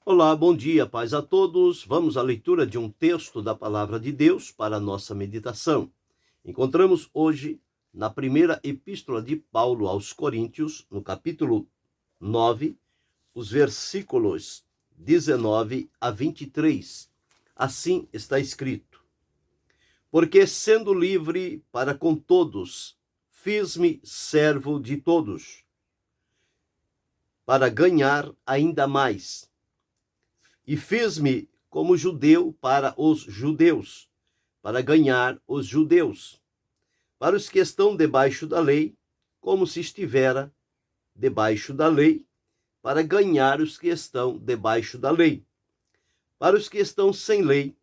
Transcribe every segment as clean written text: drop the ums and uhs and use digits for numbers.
Olá, bom dia, paz a todos. Vamos à leitura de um texto da Palavra de Deus para a nossa meditação. Encontramos hoje na primeira epístola de Paulo aos Coríntios, no capítulo 9, os versículos 19 a 23. Assim está escrito: Porque sendo livre para com todos, fiz-me servo de todos, para ganhar ainda mais. E fiz-me como judeu para os judeus, para ganhar os judeus. Para os que estão debaixo da lei, como se estivera debaixo da lei, para ganhar os que estão debaixo da lei. Para os que estão sem lei,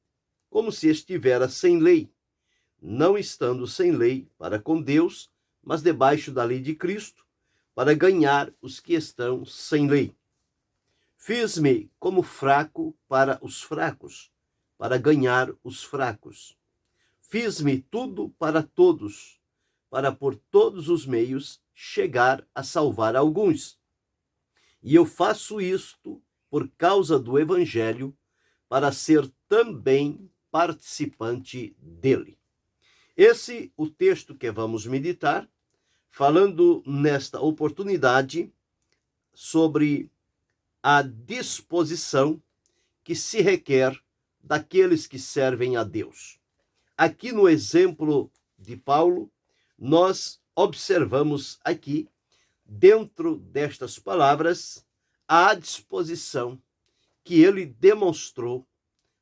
como se estivera sem lei, não estando sem lei para com Deus, mas debaixo da lei de Cristo, para ganhar os que estão sem lei. Fiz-me como fraco para os fracos, para ganhar os fracos. Fiz-me tudo para todos, para por todos os meios chegar a salvar alguns. E eu faço isto por causa do Evangelho, para ser também participante dele. Esse o texto que vamos meditar, falando nesta oportunidade sobre a disposição que se requer daqueles que servem a Deus. Aqui no exemplo de Paulo, nós observamos aqui, dentro destas palavras, a disposição que ele demonstrou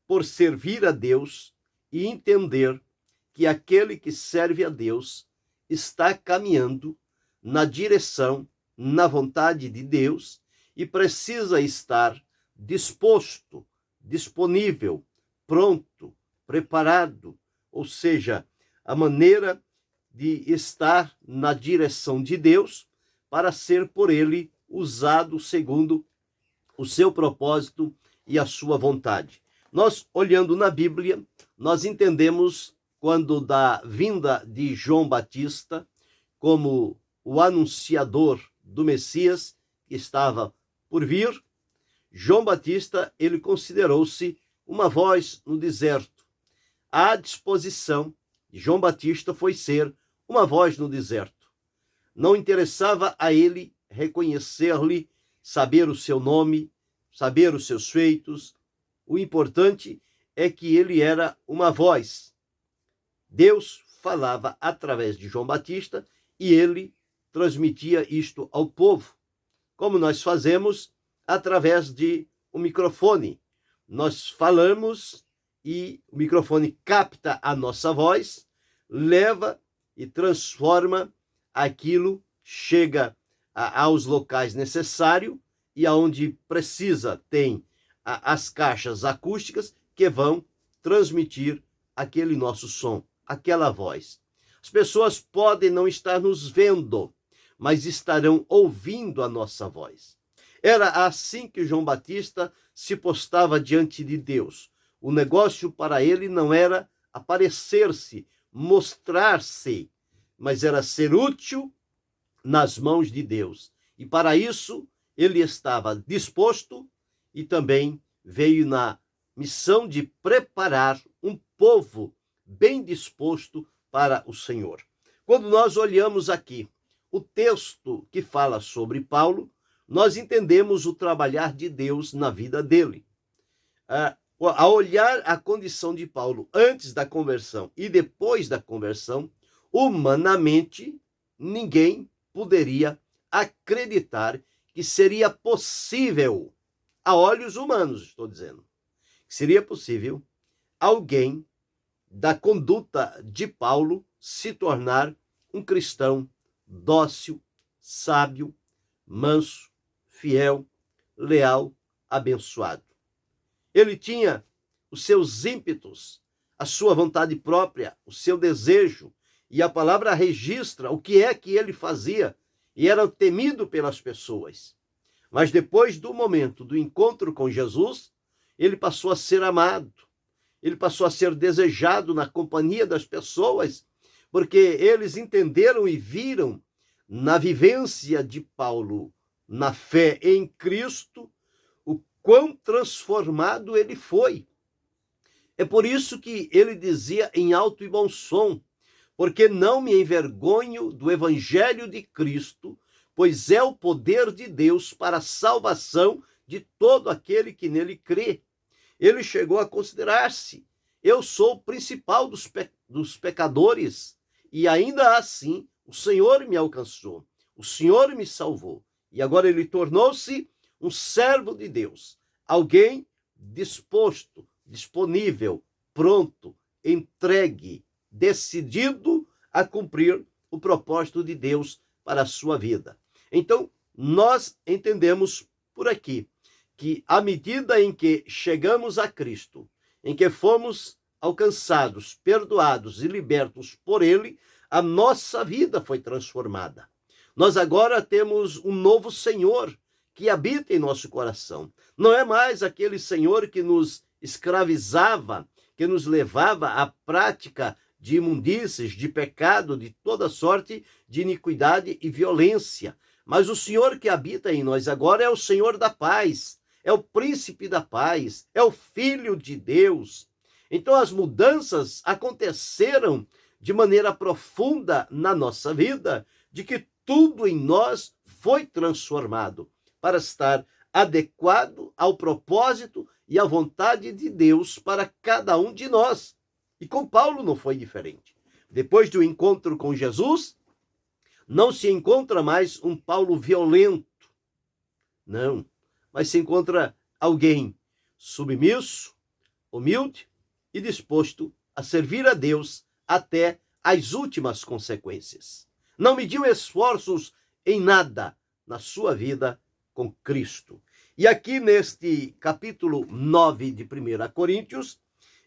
por servir a Deus e entender que aquele que serve a Deus está caminhando na direção, na vontade de Deus, e precisa estar disposto, disponível, pronto, preparado, ou seja, a maneira de estar na direção de Deus para ser por ele usado segundo o seu propósito e a sua vontade. Nós, olhando na Bíblia, nós entendemos quando da vinda de João Batista como o anunciador do Messias que estava por vir, João Batista, ele considerou-se uma voz no deserto. A disposição de João Batista foi ser uma voz no deserto. Não interessava a ele reconhecer-lhe, saber o seu nome, saber os seus feitos. O importante é que ele era uma voz. Deus falava através de João Batista e ele transmitia isto ao povo, como nós fazemos através de um microfone. Nós falamos e o microfone capta a nossa voz, leva e transforma aquilo, chega aos locais necessários e aonde precisa tem as caixas acústicas que vão transmitir aquele nosso som, aquela voz. As pessoas podem não estar nos vendo, mas estarão ouvindo a nossa voz. Era assim que João Batista se postava diante de Deus. O negócio para ele não era aparecer-se, mostrar-se, mas era ser útil nas mãos de Deus. E para isso ele estava disposto e também veio na missão de preparar um povo bem disposto para o Senhor. Quando nós olhamos aqui o texto que fala sobre Paulo, nós entendemos o trabalhar de Deus na vida dele. A olhar a condição de Paulo antes da conversão e depois da conversão, humanamente, ninguém poderia acreditar que seria possível, a olhos humanos, estou dizendo, que seria possível alguém da conduta de Paulo se tornar um cristão dócil, sábio, manso, fiel, leal, abençoado. Ele tinha os seus ímpetos, a sua vontade própria, o seu desejo, e a palavra registra o que é que ele fazia, e era temido pelas pessoas. Mas depois do momento do encontro com Jesus, ele passou a ser amado, ele passou a ser desejado na companhia das pessoas, porque eles entenderam e viram na vivência de Paulo, na fé em Cristo, o quão transformado ele foi. É por isso que ele dizia em alto e bom som: porque não me envergonho do evangelho de Cristo, pois é o poder de Deus para a salvação de todo aquele que nele crê. Ele chegou a considerar-se: eu sou o principal dos pecadores, e ainda assim o Senhor me alcançou, o Senhor me salvou. E agora ele tornou-se um servo de Deus, alguém disposto, disponível, pronto, entregue, decidido a cumprir o propósito de Deus para a sua vida. Então, nós entendemos por aqui que à medida em que chegamos a Cristo, em que fomos alcançados, perdoados e libertos por Ele, a nossa vida foi transformada. Nós agora temos um novo Senhor que habita em nosso coração. Não é mais aquele Senhor que nos escravizava, que nos levava à prática de imundícies, de pecado, de toda sorte de iniquidade e violência. Mas o Senhor que habita em nós agora é o Senhor da paz, é o príncipe da paz, é o Filho de Deus. Então as mudanças aconteceram de maneira profunda na nossa vida, de que tudo em nós foi transformado para estar adequado ao propósito e à vontade de Deus para cada um de nós. E com Paulo não foi diferente. Depois do encontro com Jesus, não se encontra mais um Paulo violento. Não, mas se encontra alguém submisso, humilde e disposto a servir a Deus até as últimas consequências. Não mediu esforços em nada na sua vida com Cristo. E aqui neste capítulo 9 de 1 Coríntios,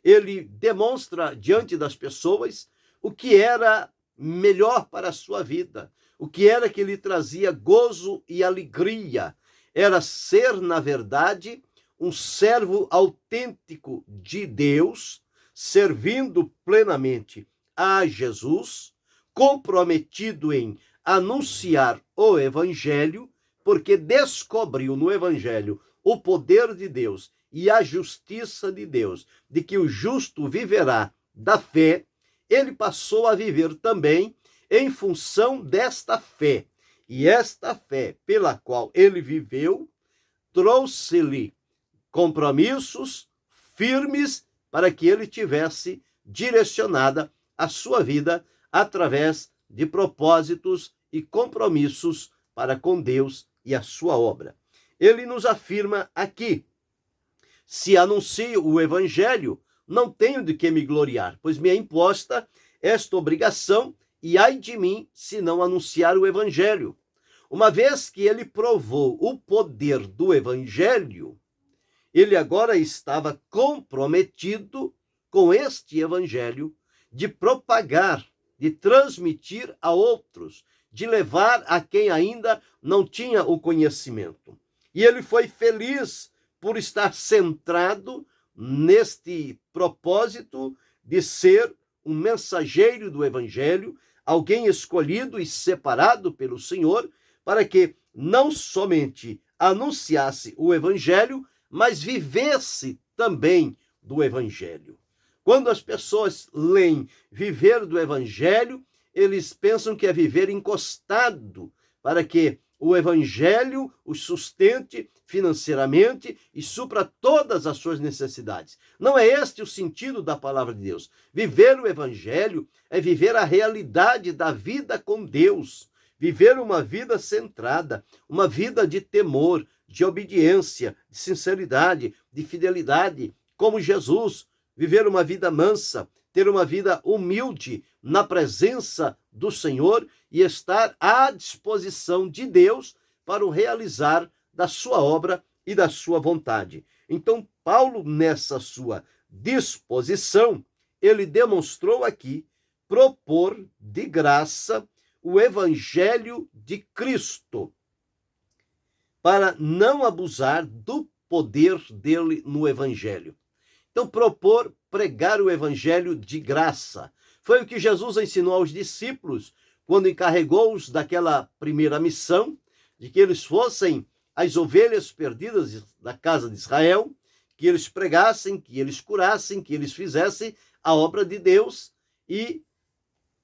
ele demonstra diante das pessoas o que era melhor para a sua vida, o que era que lhe trazia gozo e alegria. Era ser, na verdade, um servo autêntico de Deus, servindo plenamente a Jesus, comprometido em anunciar o Evangelho, porque descobriu no Evangelho o poder de Deus e a justiça de Deus, de que o justo viverá da fé. Ele passou a viver também em função desta fé. E esta fé pela qual ele viveu trouxe-lhe compromissos firmes para que ele tivesse direcionada a sua vida através de propósitos e compromissos para com Deus e a sua obra. Ele nos afirma aqui: se anuncio o evangelho, não tenho de que me gloriar, pois me é imposta esta obrigação, e ai de mim se não anunciar o evangelho. Uma vez que ele provou o poder do evangelho, ele agora estava comprometido com este evangelho de propagar, de transmitir a outros, de levar a quem ainda não tinha o conhecimento. E ele foi feliz por estar centrado neste propósito de ser um mensageiro do evangelho, alguém escolhido e separado pelo Senhor, para que não somente anunciasse o evangelho, mas vivesse também do evangelho. Quando as pessoas leem viver do evangelho, eles pensam que é viver encostado, para que o evangelho os sustente financeiramente e supra todas as suas necessidades. Não é este o sentido da palavra de Deus. Viver o evangelho é viver a realidade da vida com Deus, viver uma vida centrada, uma vida de temor, de obediência, de sinceridade, de fidelidade, como Jesus, viver uma vida mansa, ter uma vida humilde na presença do Senhor e estar à disposição de Deus para o realizar da sua obra e da sua vontade. Então, Paulo, nessa sua disposição, ele demonstrou aqui propor de graça o evangelho de Cristo, para não abusar do poder dele no evangelho. Então, propor pregar o evangelho de graça. Foi o que Jesus ensinou aos discípulos quando encarregou-os daquela primeira missão, de que eles fossem as ovelhas perdidas da casa de Israel, que eles pregassem, que eles curassem, que eles fizessem a obra de Deus, e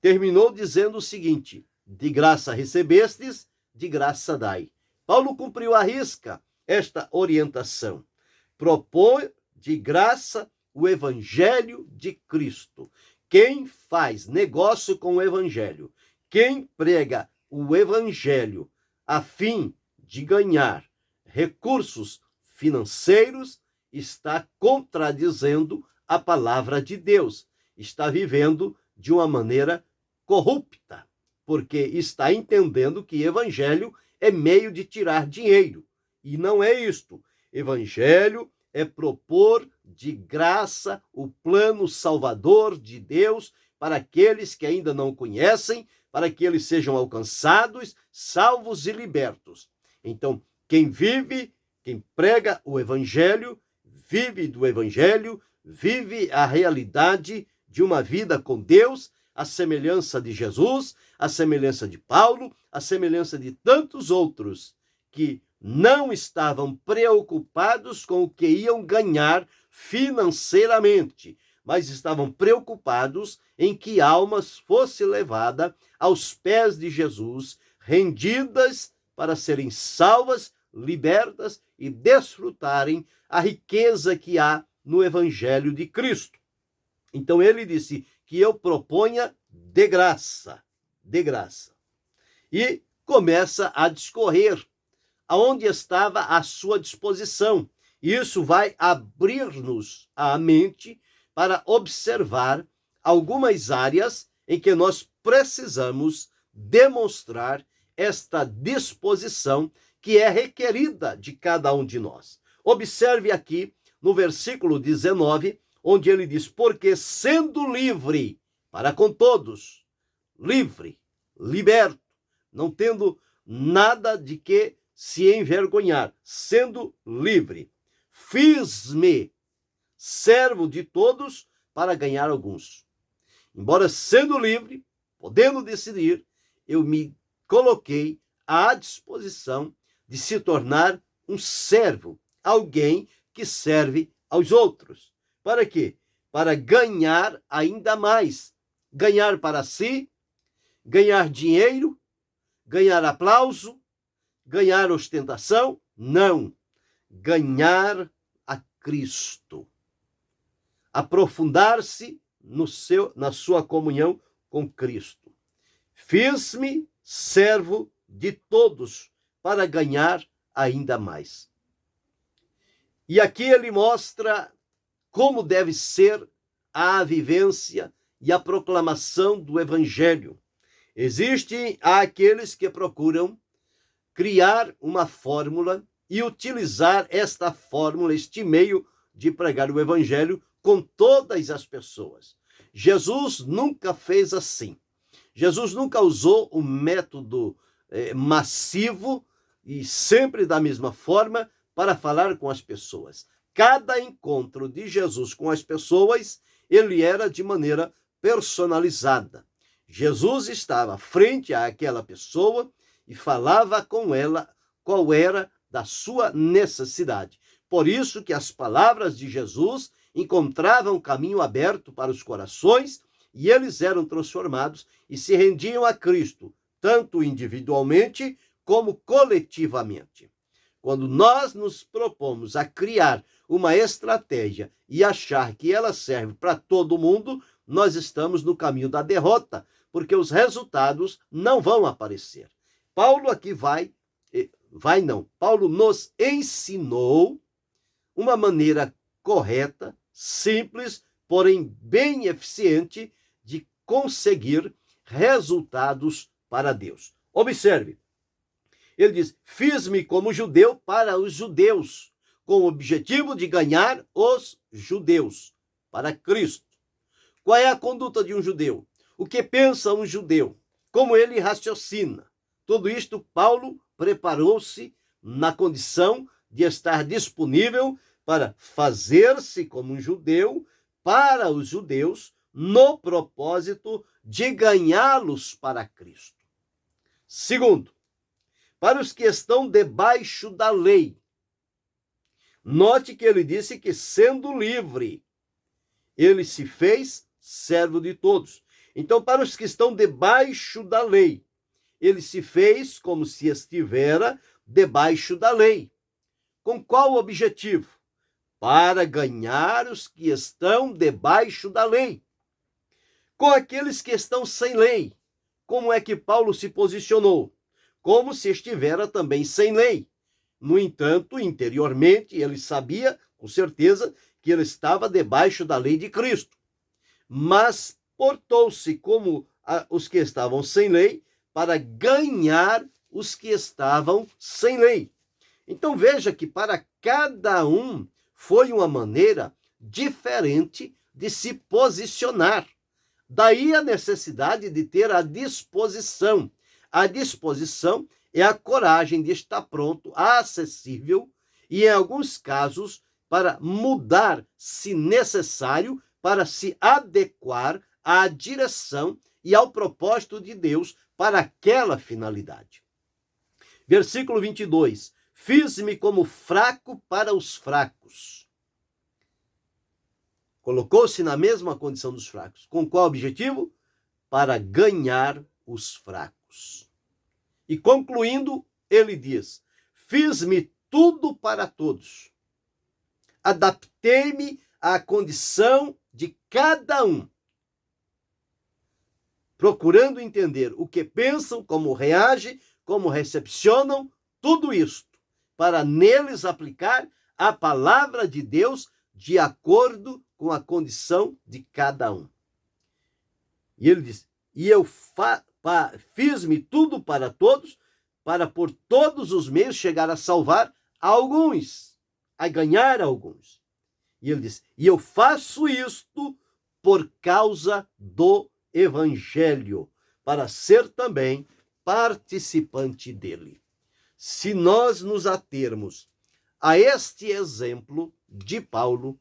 terminou dizendo o seguinte: de graça recebestes, de graça dai. Paulo cumpriu à risca esta orientação. Propõe de graça o evangelho de Cristo. Quem faz negócio com o evangelho, quem prega o evangelho a fim de ganhar recursos financeiros, está contradizendo a palavra de Deus, está vivendo de uma maneira corrupta, porque está entendendo que evangelho é meio de tirar dinheiro, e não é isto. Evangelho é propor de graça o plano salvador de Deus para aqueles que ainda não conhecem, para que eles sejam alcançados, salvos e libertos. Então, quem vive, quem prega o evangelho, vive do evangelho, vive a realidade de uma vida com Deus, a semelhança de Jesus, a semelhança de Paulo, a semelhança de tantos outros que não estavam preocupados com o que iam ganhar financeiramente, mas estavam preocupados em que almas fosse levada aos pés de Jesus, rendidas para serem salvas, libertas e desfrutarem a riqueza que há no Evangelho de Cristo. Então ele disse que eu proponha de graça, de graça. E começa a discorrer aonde estava à sua disposição. Isso vai abrir-nos a mente para observar algumas áreas em que nós precisamos demonstrar esta disposição que é requerida de cada um de nós. Observe aqui no versículo 19, onde ele diz: porque sendo livre para com todos, livre, liberto, não tendo nada de que se envergonhar, sendo livre, fiz-me servo de todos para ganhar alguns. Embora sendo livre, podendo decidir, eu me coloquei à disposição de se tornar um servo, alguém que serve aos outros. Para quê? Para ganhar ainda mais. Ganhar para si, ganhar dinheiro, ganhar aplauso, ganhar ostentação? Não. Ganhar a Cristo. Aprofundar-se na sua comunhão com Cristo. Fiz-me servo de todos para ganhar ainda mais. E aqui ele mostra como deve ser a vivência e a proclamação do Evangelho. Existem aqueles que procuram criar uma fórmula e utilizar esta fórmula, este meio de pregar o Evangelho com todas as pessoas. Jesus nunca fez assim. Jesus nunca usou um método massivo e sempre da mesma forma para falar com as pessoas. Cada encontro de Jesus com as pessoas, ele era de maneira personalizada. Jesus estava frente àquela pessoa e falava com ela qual era da sua necessidade. Por isso que as palavras de Jesus encontravam caminho aberto para os corações e eles eram transformados e se rendiam a Cristo, tanto individualmente como coletivamente. Quando nós nos propomos a criar uma estratégia e achar que ela serve para todo mundo, nós estamos no caminho da derrota, porque os resultados não vão aparecer. Paulo aqui Paulo nos ensinou uma maneira correta, simples, porém bem eficiente de conseguir resultados para Deus. Observe, ele diz: fiz-me como judeu para os judeus, com o objetivo de ganhar os judeus para Cristo. Qual é a conduta de um judeu? O que pensa um judeu? Como ele raciocina? Tudo isto Paulo preparou-se na condição de estar disponível para fazer-se como um judeu para os judeus, no propósito de ganhá-los para Cristo. Segundo, para os que estão debaixo da lei. Note que ele disse que, sendo livre, ele se fez servo de todos. Então, para os que estão debaixo da lei, ele se fez como se estivera debaixo da lei. Com qual objetivo? Para ganhar os que estão debaixo da lei. Com aqueles que estão sem lei, como é que Paulo se posicionou? Como se estivera também sem lei. No entanto, interiormente, ele sabia, com certeza, que ele estava debaixo da lei de Cristo. Mas portou-se como os que estavam sem lei para ganhar os que estavam sem lei. Então veja que para cada um foi uma maneira diferente de se posicionar. Daí a necessidade de ter a disposição. A disposição é a coragem de estar pronto, acessível e, em alguns casos, para mudar, se necessário, para se adequar à direção e ao propósito de Deus para aquela finalidade. Versículo 22. Fiz-me como fraco para os fracos. Colocou-se na mesma condição dos fracos. Com qual objetivo? Para ganhar os fracos. E concluindo, ele diz: fiz-me tudo para todos. Adaptei-me à condição de cada um, procurando entender o que pensam, como reagem, como recepcionam, tudo isto, para neles aplicar a palavra de Deus de acordo com a condição de cada um. E ele diz: e eu fiz-me tudo para todos, para por todos os meios chegar a salvar alguns, a ganhar alguns. E ele diz: e eu faço isto por causa do Evangelho, para ser também participante dele. Se nós nos atermos a este exemplo de Paulo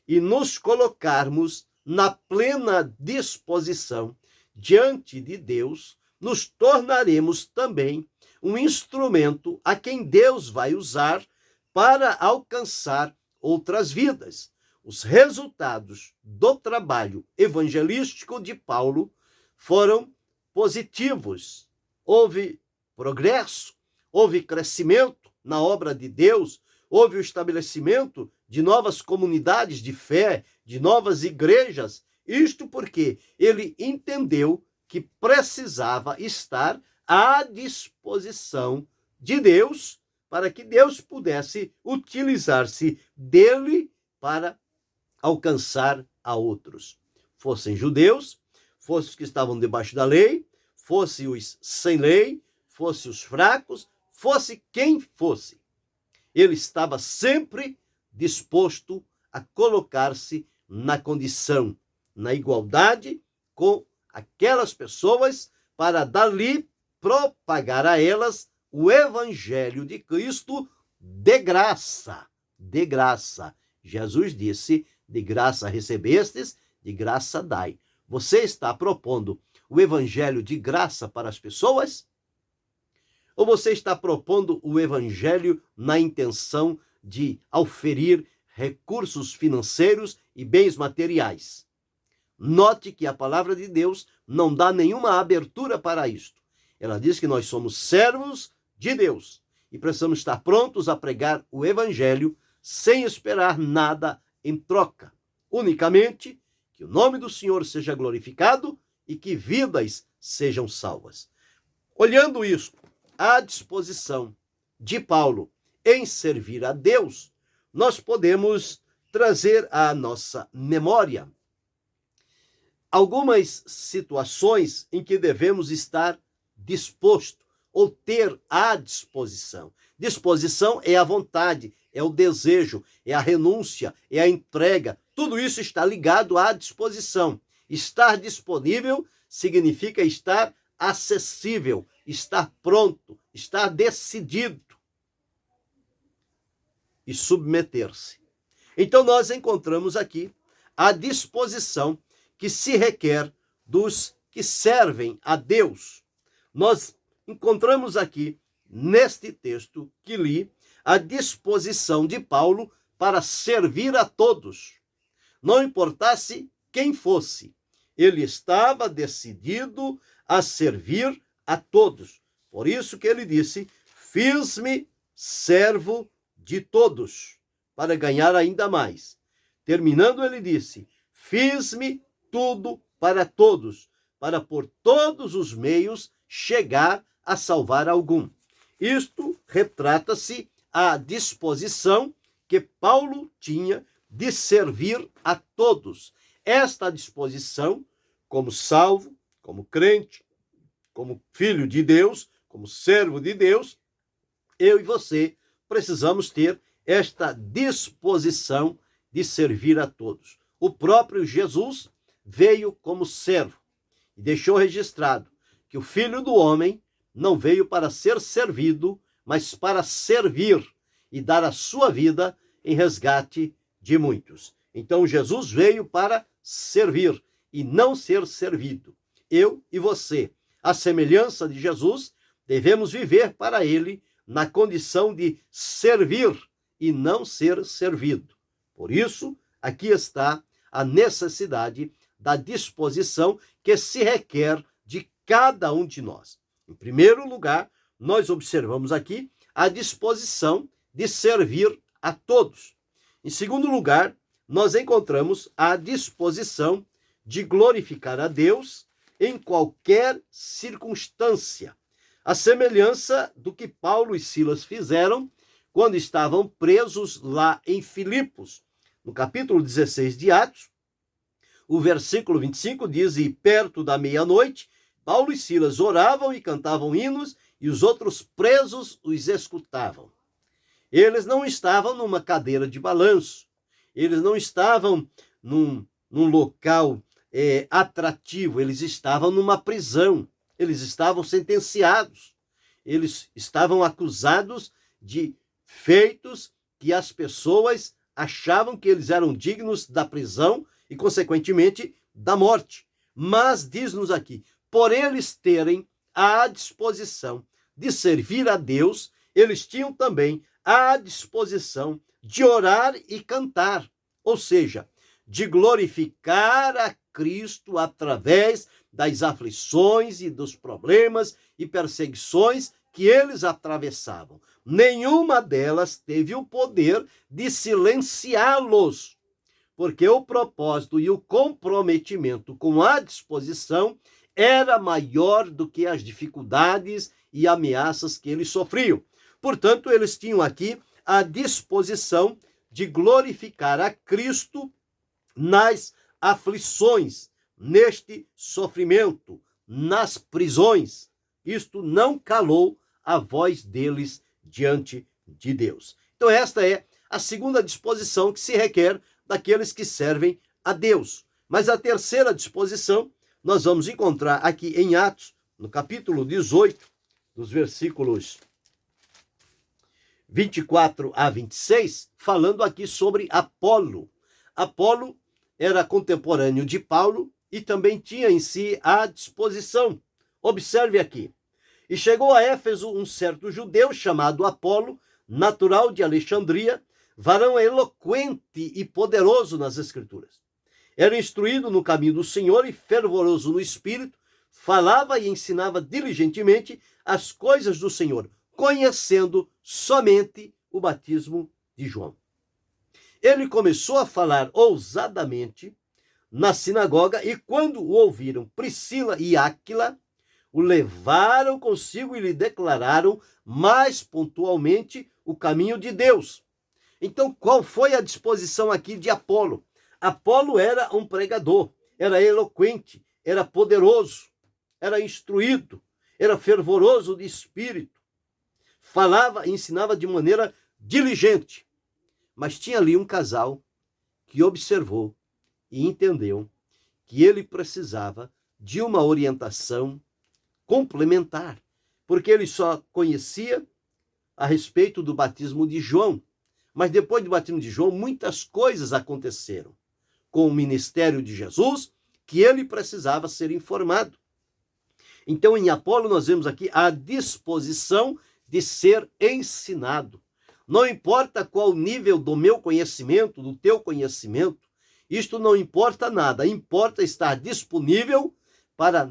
e nos colocarmos na plena disposição diante de Deus, nos tornaremos também um instrumento a quem Deus vai usar para alcançar outras vidas. Os resultados do trabalho evangelístico de Paulo foram positivos. Houve progresso, houve crescimento na obra de Deus, houve o estabelecimento de novas comunidades de fé, de novas igrejas. Isto porque ele entendeu que precisava estar à disposição de Deus para que Deus pudesse utilizar-se dele para alcançar a outros. Fossem judeus, fossem os que estavam debaixo da lei, fossem os sem lei, fossem os fracos, fosse quem fosse. Ele estava sempre disposto a colocar-se na condição, na igualdade com aquelas pessoas, para dali propagar a elas o evangelho de Cristo de graça. De graça. Jesus disse: de graça recebestes, de graça dai. Você está propondo o evangelho de graça para as pessoas? Ou você está propondo o evangelho na intenção de auferir recursos financeiros e bens materiais? Note que a palavra de Deus não dá nenhuma abertura para isto. Ela diz que nós somos servos de Deus e precisamos estar prontos a pregar o evangelho sem esperar nada em troca. Unicamente que o nome do Senhor seja glorificado e que vidas sejam salvas. Olhando isto, à disposição de Paulo em servir a Deus, nós podemos trazer à nossa memória algumas situações em que devemos estar disposto ou ter à disposição. Disposição é a vontade, é o desejo, é a renúncia, é a entrega. Tudo isso está ligado à disposição. Estar disponível significa estar acessível, estar pronto, estar decidido e submeter-se. Então nós encontramos aqui a disposição que se requer dos que servem a Deus. Nós encontramos aqui neste texto que li, a disposição de Paulo para servir a todos. Não importasse quem fosse, ele estava decidido a servir a todos. Por isso que ele disse: fiz-me servo de todos, para ganhar ainda mais. Terminando, ele disse: fiz-me tudo para todos, para por todos os meios chegar a salvar algum. Isto retrata-se a disposição que Paulo tinha de servir a todos. Esta disposição, como salvo, como crente, como filho de Deus, como servo de Deus, eu e você precisamos ter esta disposição de servir a todos. O próprio Jesus veio como servo e deixou registrado que o Filho do Homem não veio para ser servido, mas para servir e dar a sua vida em resgate de muitos. Então Jesus veio para servir e não ser servido. Eu e você, à semelhança de Jesus, devemos viver para ele na condição de servir e não ser servido. Por isso, aqui está a necessidade da disposição que se requer de cada um de nós. Em primeiro lugar, nós observamos aqui a disposição de servir a todos. Em segundo lugar, nós encontramos a disposição de glorificar a Deus em qualquer circunstância. A semelhança do que Paulo e Silas fizeram quando estavam presos lá em Filipos. No capítulo 16 de Atos, o versículo 25 diz: e perto da meia-noite, Paulo e Silas oravam e cantavam hinos, e os outros presos os escutavam. Eles não estavam numa cadeira de balanço, eles não estavam num local atrativo, eles estavam numa prisão, eles estavam sentenciados, eles estavam acusados de feitos que as pessoas achavam que eles eram dignos da prisão e, consequentemente, da morte. Mas, diz-nos aqui, por eles terem a disposição de servir a Deus, eles tinham também a disposição de orar e cantar, ou seja, de glorificar a Cristo através das aflições e dos problemas e perseguições que eles atravessavam. Nenhuma delas teve o poder de silenciá-los, porque o propósito e o comprometimento com a disposição era maior do que as dificuldades e ameaças que eles sofriam. Portanto, eles tinham aqui a disposição de glorificar a Cristo nas aflições, neste sofrimento, nas prisões. Isto não calou a voz deles diante de Deus. Então esta é a segunda disposição que se requer daqueles que servem a Deus. Mas a terceira disposição nós vamos encontrar aqui em Atos, no capítulo 18, dos versículos 24 a 26, falando aqui sobre Apolo. Apolo era contemporâneo de Paulo e também tinha em si a disposição. Observe aqui. E chegou a Éfeso um certo judeu chamado Apolo, natural de Alexandria, varão eloquente e poderoso nas Escrituras. Era instruído no caminho do Senhor e fervoroso no Espírito, falava e ensinava diligentemente as coisas do Senhor, conhecendo somente o batismo de João. Ele começou a falar ousadamente na sinagoga e quando o ouviram Priscila e Áquila, o levaram consigo e lhe declararam mais pontualmente o caminho de Deus. Então, qual foi a disposição aqui de Apolo? Apolo era um pregador, era eloquente, era poderoso, era instruído, era fervoroso de espírito, falava e ensinava de maneira diligente. Mas tinha ali um casal que observou e entendeu que ele precisava de uma orientação complementar, porque ele só conhecia a respeito do batismo de João. Mas depois do batismo de João, muitas coisas aconteceram com o ministério de Jesus que ele precisava ser informado. Então, em Apolo, nós vemos aqui a disposição de ser ensinado. Não importa qual o nível do meu conhecimento, do teu conhecimento, isto não importa nada, importa estar disponível para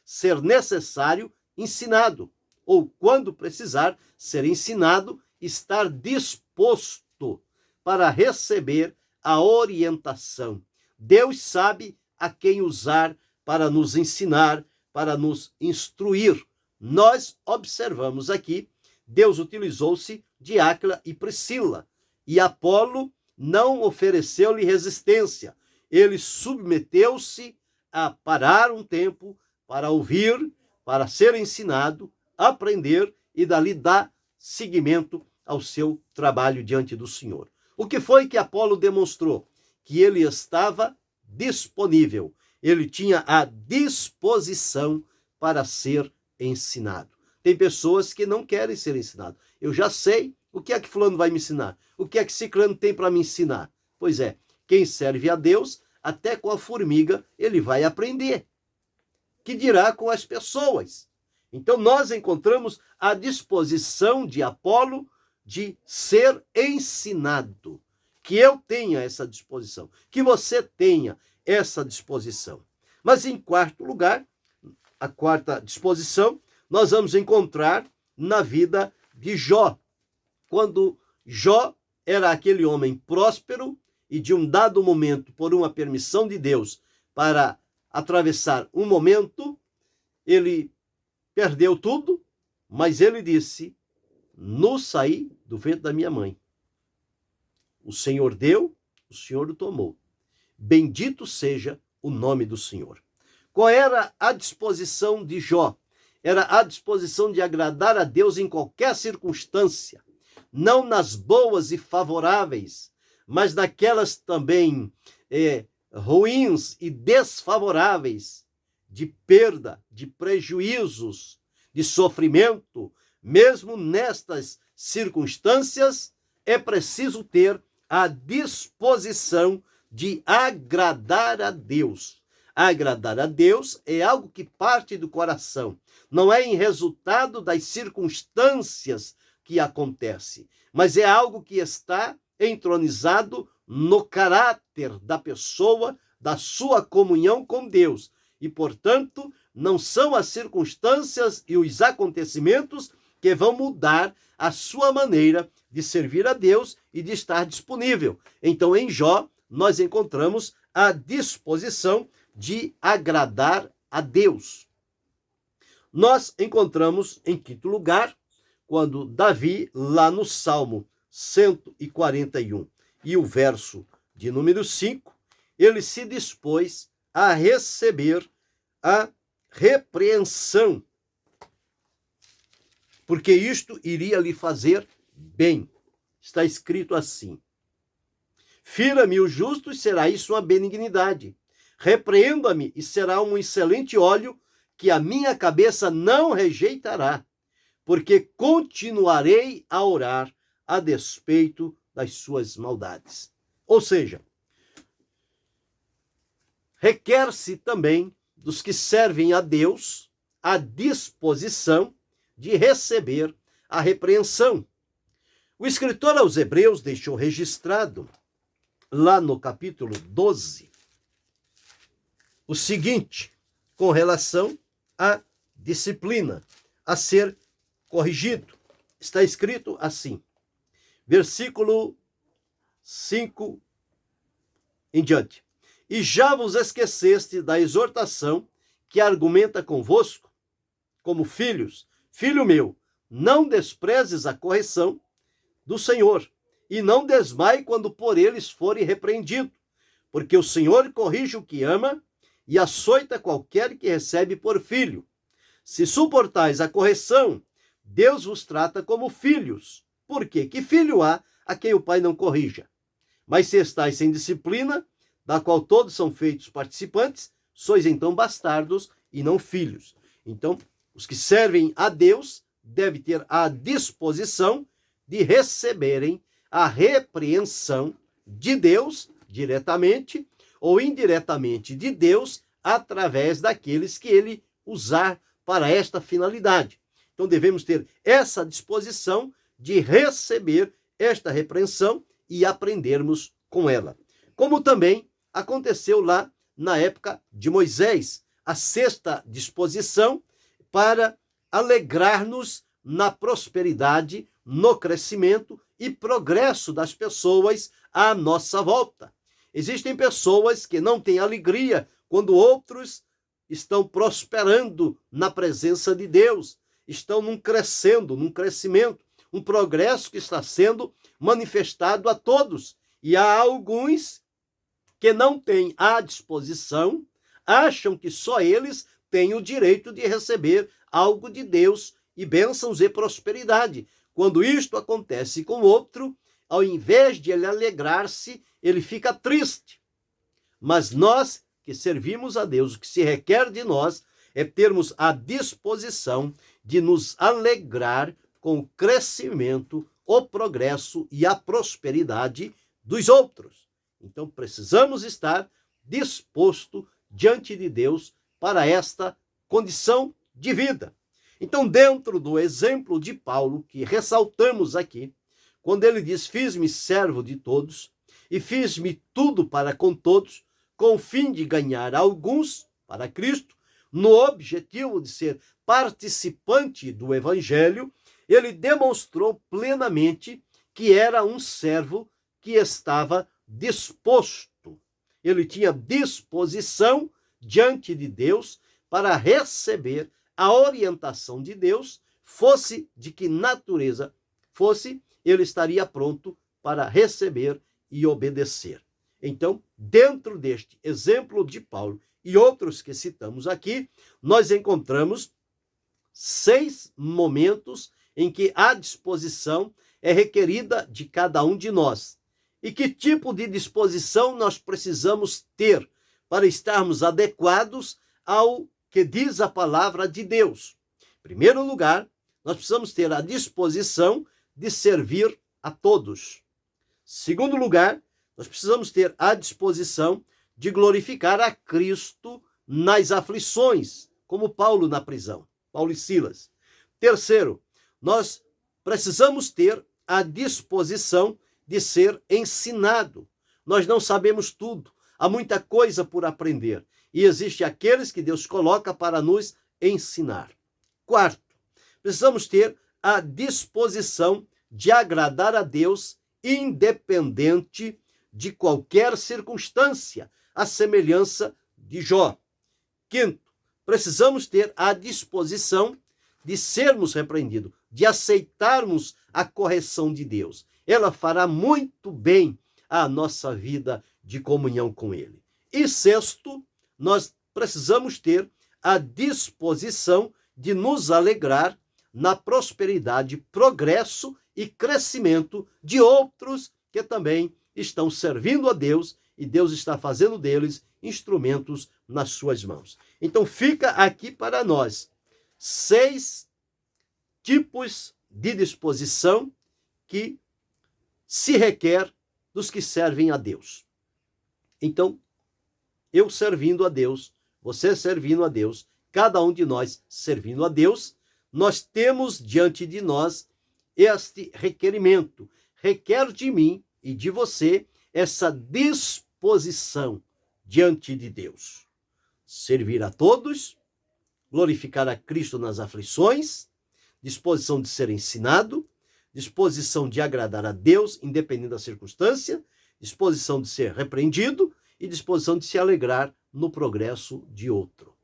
ser necessário ensinado, ou quando precisar ser ensinado, estar disposto para receber a orientação. Deus sabe a quem usar para nos ensinar, para nos instruir. Nós observamos aqui, Deus utilizou-se de Áquila e Priscila, e Apolo não ofereceu-lhe resistência. Ele submeteu-se a parar um tempo para ouvir, para ser ensinado, aprender e dali dar seguimento ao seu trabalho diante do Senhor. O que foi que Apolo demonstrou? Que ele estava disponível, ele tinha a disposição para ser ensinado. Tem pessoas que não querem ser ensinadas. Eu já sei o que é que fulano vai me ensinar. O que é que ciclano tem para me ensinar? Pois é, quem serve a Deus, até com a formiga, ele vai aprender. Que dirá com as pessoas? Então nós encontramos a disposição de Apolo de ser ensinado. Que eu tenha essa disposição. Que você tenha essa disposição. Mas em quarto lugar, a quarta disposição, nós vamos encontrar na vida de Jó. Quando Jó era aquele homem próspero e de um dado momento, por uma permissão de Deus, para atravessar um momento, ele perdeu tudo, mas ele disse, no saí do ventre da minha mãe. O Senhor deu, o Senhor o tomou. Bendito seja o nome do Senhor. Qual era a disposição de Jó? Era a disposição de agradar a Deus em qualquer circunstância, não nas boas e favoráveis, mas naquelas também ruins e desfavoráveis, de perda, de prejuízos, de sofrimento. Mesmo nestas circunstâncias, é preciso ter a disposição de agradar a Deus. Agradar a Deus é algo que parte do coração. Não é em resultado das circunstâncias que acontece, mas é algo que está entronizado no caráter da pessoa, da sua comunhão com Deus. E, portanto, não são as circunstâncias e os acontecimentos que vão mudar a sua maneira de servir a Deus e de estar disponível. Então, em Jó, nós encontramos a disposição de agradar a Deus. Nós encontramos, em quinto lugar, quando Davi, lá no Salmo 141, e o verso de número 5, ele se dispôs a receber a repreensão, porque isto iria lhe fazer bem. Está escrito assim: fira-me o justo e será isso uma benignidade. Repreenda-me e será um excelente óleo que a minha cabeça não rejeitará, porque continuarei a orar a despeito das suas maldades. Ou seja, requer-se também dos que servem a Deus a disposição de receber a repreensão. O escritor aos Hebreus deixou registrado, lá no capítulo 12, o seguinte, com relação à disciplina, a ser corrigido. Está escrito assim, versículo 5 em diante. E já vos esqueceste da exortação que argumenta convosco, como filhos. Filho meu, não desprezes a correção do Senhor, e não desmaie quando por eles fore repreendido, porque o Senhor corrige o que ama e açoita qualquer que recebe por filho. Se suportais a correção, Deus vos trata como filhos. Por quê? Que filho há a quem o pai não corrija? Mas se estáis sem disciplina, da qual todos são feitos participantes, sois então bastardos e não filhos. Então, os que servem a Deus devem ter a disposição de receberem a repreensão de Deus, diretamente ou indiretamente de Deus, através daqueles que ele usar para esta finalidade. Então devemos ter essa disposição de receber esta repreensão e aprendermos com ela. Como também aconteceu lá na época de Moisés, a sexta disposição para alegrar-nos na prosperidade, no crescimento e progresso das pessoas à nossa volta. Existem pessoas que não têm alegria quando outros estão prosperando na presença de Deus, estão num crescimento, um progresso que está sendo manifestado a todos. E há alguns que não têm a disposição, acham que só eles têm o direito de receber algo de Deus e bênçãos e prosperidade. Quando isto acontece com outro, ao invés de ele alegrar-se, ele fica triste. Mas nós que servimos a Deus, o que se requer de nós é termos a disposição de nos alegrar com o crescimento, o progresso e a prosperidade dos outros. Então precisamos estar disposto diante de Deus para esta condição de vida. Então, dentro do exemplo de Paulo, que ressaltamos aqui, quando ele diz, fiz-me servo de todos e fiz-me tudo para com todos, com o fim de ganhar alguns para Cristo, no objetivo de ser participante do Evangelho, ele demonstrou plenamente que era um servo que estava disposto. Ele tinha disposição diante de Deus para receber a orientação de Deus, fosse de que natureza fosse, ele estaria pronto para receber e obedecer. Então, dentro deste exemplo de Paulo e outros que citamos aqui, nós encontramos 6 momentos em que a disposição é requerida de cada um de nós. E que tipo de disposição nós precisamos ter para estarmos adequados ao que diz a palavra de Deus? Em primeiro lugar, nós precisamos ter a disposição de servir a todos. Em segundo lugar, nós precisamos ter a disposição de glorificar a Cristo nas aflições, como Paulo na prisão, Paulo e Silas. Terceiro, nós precisamos ter a disposição de ser ensinado. Nós não sabemos tudo, há muita coisa por aprender. E existem aqueles que Deus coloca para nos ensinar. Quarto, precisamos ter a disposição de agradar a Deus, independente de qualquer circunstância, à semelhança de Jó. Quinto, precisamos ter a disposição de sermos repreendidos, de aceitarmos a correção de Deus. Ela fará muito bem à nossa vida de comunhão com Ele. E sexto, nós precisamos ter a disposição de nos alegrar na prosperidade, progresso e crescimento de outros que também estão servindo a Deus e Deus está fazendo deles instrumentos nas suas mãos. Então fica aqui para nós 6 tipos de disposição que se requer dos que servem a Deus. Então, eu servindo a Deus, você servindo a Deus, cada um de nós servindo a Deus, nós temos diante de nós este requerimento. Requer de mim e de você essa disposição diante de Deus. Servir a todos, glorificar a Cristo nas aflições, disposição de ser ensinado, disposição de agradar a Deus, independente da circunstância, disposição de ser repreendido e disposição de se alegrar no progresso de outro.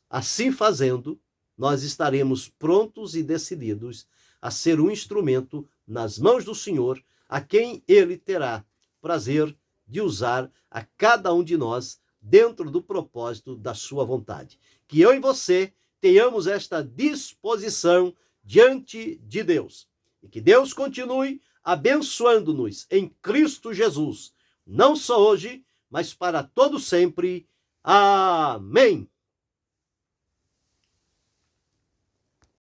Assim fazendo, nós estaremos prontos e decididos a ser um instrumento nas mãos do Senhor, a quem Ele terá prazer de usar a cada um de nós dentro do propósito da sua vontade. Que eu e você tenhamos esta disposição diante de Deus. E que Deus continue abençoando-nos em Cristo Jesus, não só hoje, mas para todo sempre. Amém.